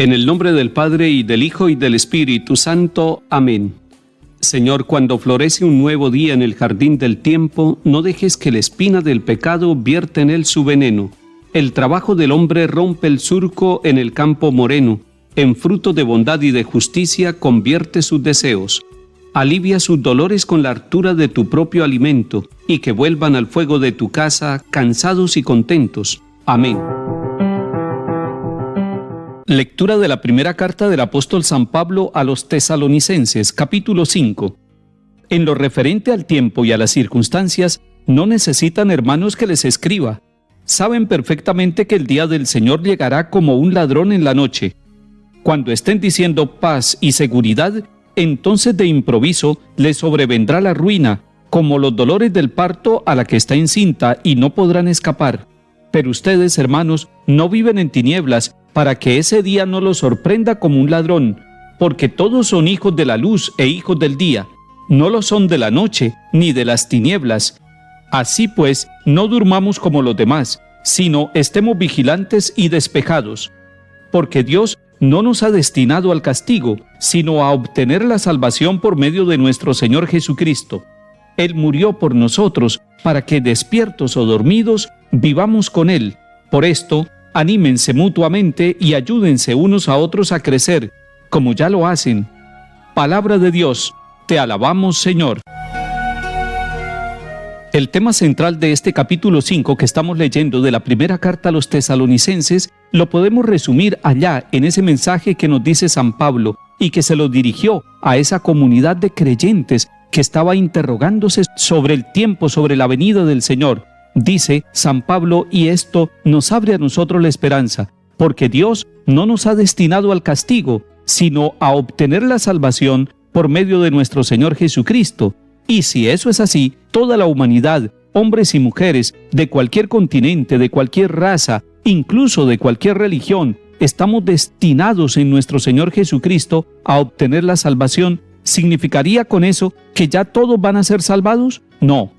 En el nombre del Padre, y del Hijo, y del Espíritu Santo. Amén. Señor, cuando florece un nuevo día en el jardín del tiempo, no dejes que la espina del pecado vierta en él su veneno. El trabajo del hombre rompe el surco en el campo moreno. En fruto de bondad y de justicia convierte sus deseos. Alivia sus dolores con la hartura de tu propio alimento, y que vuelvan al fuego de tu casa, cansados y contentos. Amén. Lectura de la primera carta del apóstol San Pablo a los Tesalonicenses, capítulo 5. En lo referente al tiempo y a las circunstancias, no necesitan, hermanos, que les escriba. Saben perfectamente que el día del Señor llegará como un ladrón en la noche. Cuando estén diciendo paz y seguridad, entonces de improviso les sobrevendrá la ruina, como los dolores del parto a la que está encinta, y no podrán escapar. Pero ustedes, hermanos, no viven en tinieblas, para que ese día no los sorprenda como un ladrón, porque todos son hijos de la luz e hijos del día, no lo son de la noche ni de las tinieblas. Así pues, no durmamos como los demás, sino estemos vigilantes y despejados, porque Dios no nos ha destinado al castigo, sino a obtener la salvación por medio de nuestro Señor Jesucristo. Él murió por nosotros, para que despiertos o dormidos vivamos con Él. Por esto, anímense mutuamente y ayúdense unos a otros a crecer, como ya lo hacen. Palabra de Dios, te alabamos, Señor. El tema central de este capítulo 5 que estamos leyendo de la primera carta a los Tesalonicenses lo podemos resumir allá en ese mensaje que nos dice San Pablo y que se lo dirigió a esa comunidad de creyentes que estaba interrogándose sobre el tiempo, sobre la venida del Señor. Dice San Pablo, y esto nos abre a nosotros la esperanza, porque Dios no nos ha destinado al castigo, sino a obtener la salvación por medio de nuestro Señor Jesucristo. Y si eso es así, toda la humanidad, hombres y mujeres, de cualquier continente, de cualquier raza, incluso de cualquier religión, estamos destinados en nuestro Señor Jesucristo a obtener la salvación. ¿Significaría con eso que ya todos van a ser salvados? No.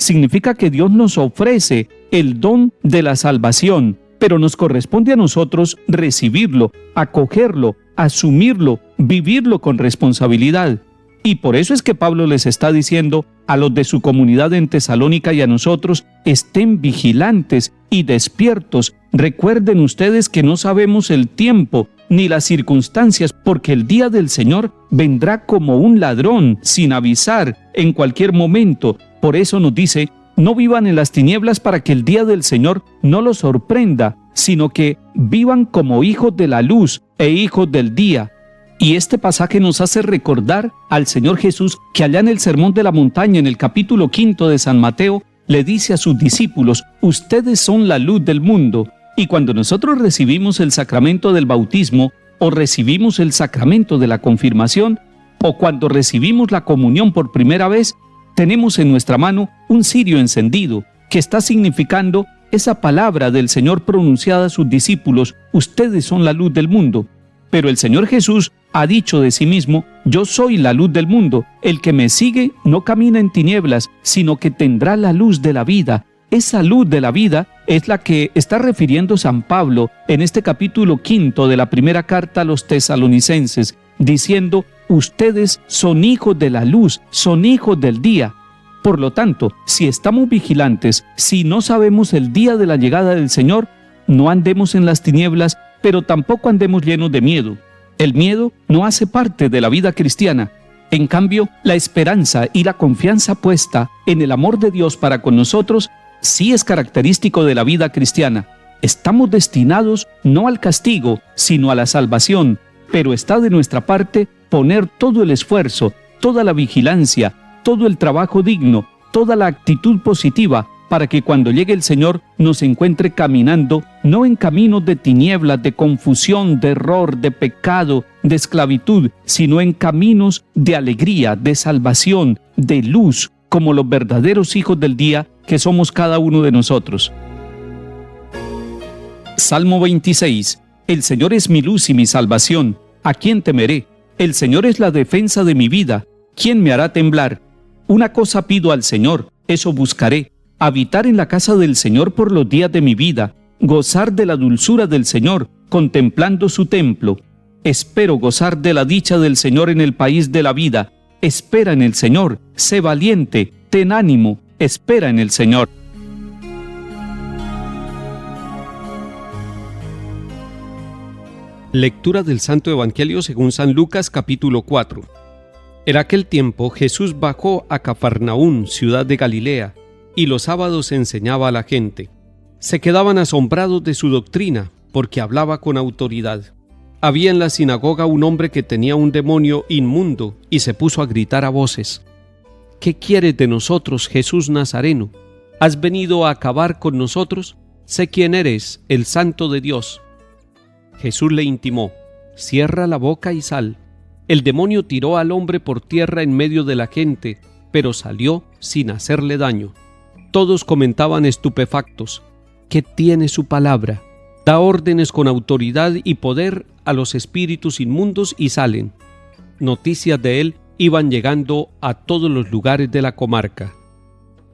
Significa que Dios nos ofrece el don de la salvación, pero nos corresponde a nosotros recibirlo, acogerlo, asumirlo, vivirlo con responsabilidad. Y por eso es que Pablo les está diciendo a los de su comunidad en Tesalónica y a nosotros: estén vigilantes y despiertos. Recuerden ustedes que no sabemos el tiempo ni las circunstancias, porque el día del Señor vendrá como un ladrón, sin avisar, en cualquier momento. Por eso nos dice: no vivan en las tinieblas para que el día del Señor no los sorprenda, sino que vivan como hijos de la luz e hijos del día. Y este pasaje nos hace recordar al Señor Jesús que allá en el Sermón de la Montaña, en el capítulo 5 de San Mateo, le dice a sus discípulos: ustedes son la luz del mundo. Y cuando nosotros recibimos el sacramento del bautismo, o recibimos el sacramento de la confirmación, o cuando recibimos la comunión por primera vez, tenemos en nuestra mano un cirio encendido, que está significando esa palabra del Señor pronunciada a sus discípulos: ustedes son la luz del mundo. Pero el Señor Jesús ha dicho de sí mismo: yo soy la luz del mundo, el que me sigue no camina en tinieblas, sino que tendrá la luz de la vida. Esa luz de la vida es la que está refiriendo San Pablo en este capítulo 5 de la primera carta a los Tesalonicenses, diciendo: ustedes son hijos de la luz, son hijos del día. Por lo tanto, si estamos vigilantes, si no sabemos el día de la llegada del Señor, no andemos en las tinieblas, pero tampoco andemos llenos de miedo. El miedo no hace parte de la vida cristiana. En cambio, la esperanza y la confianza puesta en el amor de Dios para con nosotros sí es característico de la vida cristiana. Estamos destinados no al castigo, sino a la salvación, pero está de nuestra parte poner todo el esfuerzo, toda la vigilancia, todo el trabajo digno, toda la actitud positiva, para que cuando llegue el Señor nos encuentre caminando, no en caminos de tinieblas, de confusión, de error, de pecado, de esclavitud, sino en caminos de alegría, de salvación, de luz, como los verdaderos hijos del día que somos cada uno de nosotros. Salmo 26. El Señor es mi luz y mi salvación. ¿A quién temeré? El Señor es la defensa de mi vida. ¿Quién me hará temblar? Una cosa pido al Señor, eso buscaré: habitar en la casa del Señor por los días de mi vida, gozar de la dulzura del Señor contemplando su templo. Espero gozar de la dicha del Señor en el país de la vida. Espera en el Señor, sé valiente, ten ánimo, espera en el Señor. Lectura del Santo Evangelio según San Lucas, capítulo 4. En aquel tiempo Jesús bajó a Cafarnaún, ciudad de Galilea, y los sábados enseñaba a la gente. Se quedaban asombrados de su doctrina, porque hablaba con autoridad. Había en la sinagoga un hombre que tenía un demonio inmundo, y se puso a gritar a voces: ¿Qué quieres de nosotros, Jesús Nazareno? ¿Has venido a acabar con nosotros? Sé quién eres, el Santo de Dios. Jesús le intimó: cierra la boca y sal. El demonio tiró al hombre por tierra en medio de la gente, pero salió sin hacerle daño. Todos comentaban estupefactos: ¿qué tiene su palabra? Da órdenes con autoridad y poder a los espíritus inmundos y salen. Noticias de él iban llegando a todos los lugares de la comarca.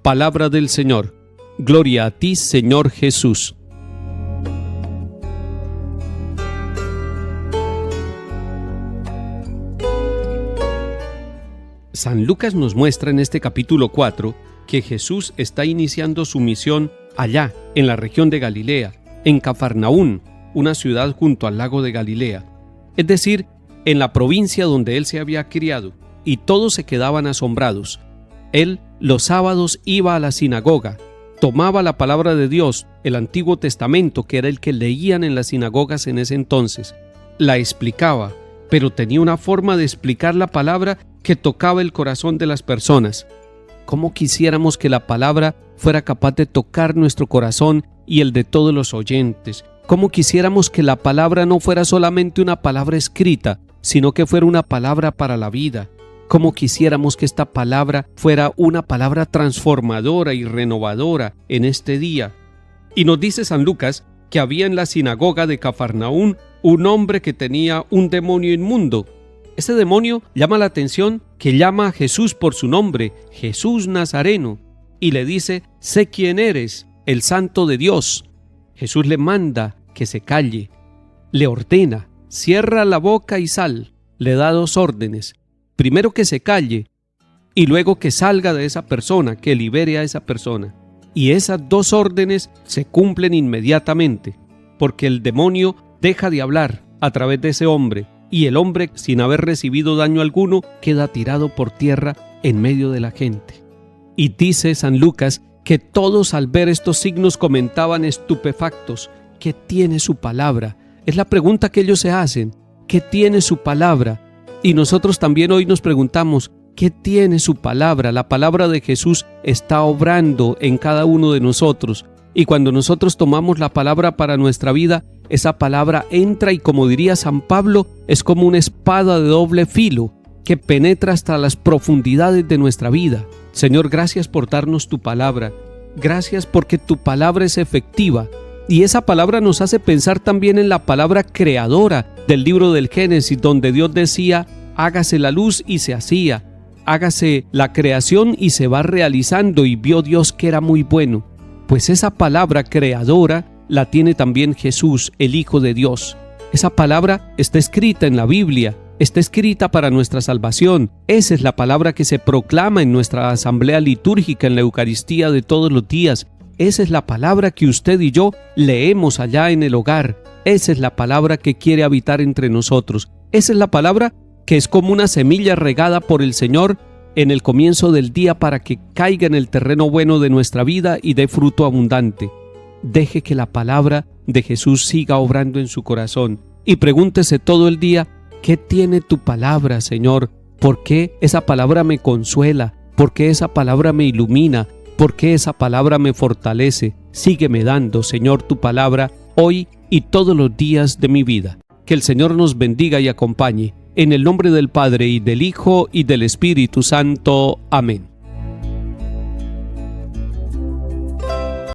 Palabra del Señor. Gloria a ti, Señor Jesús. San Lucas nos muestra en este capítulo 4 que Jesús está iniciando su misión allá, en la región de Galilea, en Cafarnaún, una ciudad junto al lago de Galilea, es decir, en la provincia donde él se había criado, y todos se quedaban asombrados. Él los sábados iba a la sinagoga, tomaba la palabra de Dios, el Antiguo Testamento, que era el que leían en las sinagogas en ese entonces, la explicaba, pero tenía una forma de explicar la palabra que tocaba el corazón de las personas. ¿Cómo quisiéramos que la palabra fuera capaz de tocar nuestro corazón y el de todos los oyentes? ¿Cómo quisiéramos que la palabra no fuera solamente una palabra escrita, sino que fuera una palabra para la vida? ¿Cómo quisiéramos que esta palabra fuera una palabra transformadora y renovadora en este día? Y nos dice San Lucas que había en la sinagoga de Cafarnaún un hombre que tenía un demonio inmundo. Ese demonio llama la atención que llama a Jesús por su nombre, Jesús Nazareno, y le dice: sé quién eres, el Santo de Dios. Jesús le manda que se calle, le ordena: cierra la boca y sal. Le da dos órdenes: primero que se calle y luego que salga de esa persona, que libere a esa persona. Y esas dos órdenes se cumplen inmediatamente, porque el demonio deja de hablar a través de ese hombre, y el hombre, sin haber recibido daño alguno, queda tirado por tierra en medio de la gente. Y dice San Lucas que todos al ver estos signos comentaban estupefactos: ¿qué tiene su palabra? Es la pregunta que ellos se hacen: ¿qué tiene su palabra? Y nosotros también hoy nos preguntamos: ¿qué tiene su palabra? La palabra de Jesús está obrando en cada uno de nosotros. Y cuando nosotros tomamos la palabra para nuestra vida, esa palabra entra y, como diría San Pablo, es como una espada de doble filo que penetra hasta las profundidades de nuestra vida. Señor, gracias por darnos tu palabra. Gracias porque tu palabra es efectiva. Y esa palabra nos hace pensar también en la palabra creadora del libro del Génesis, donde Dios decía: hágase la luz y se hacía. Hágase la creación y se va realizando, y vio Dios que era muy bueno. Pues esa palabra creadora la tiene también Jesús, el Hijo de Dios. Esa palabra está escrita en la Biblia, está escrita para nuestra salvación. Esa es la palabra que se proclama en nuestra asamblea litúrgica, en la Eucaristía de todos los días. Esa es la palabra que usted y yo leemos allá en el hogar. Esa es la palabra que quiere habitar entre nosotros. Esa es la palabra que es como una semilla regada por el Señor en el comienzo del día para que caiga en el terreno bueno de nuestra vida y dé fruto abundante. Deje que la palabra de Jesús siga obrando en su corazón y pregúntese todo el día: ¿qué tiene tu palabra, Señor? ¿Por qué esa palabra me consuela? ¿Por qué esa palabra me ilumina? ¿Por qué esa palabra me fortalece? Sígueme dando, Señor, tu palabra hoy y todos los días de mi vida. Que el Señor nos bendiga y acompañe. En el nombre del Padre, y del Hijo, y del Espíritu Santo. Amén.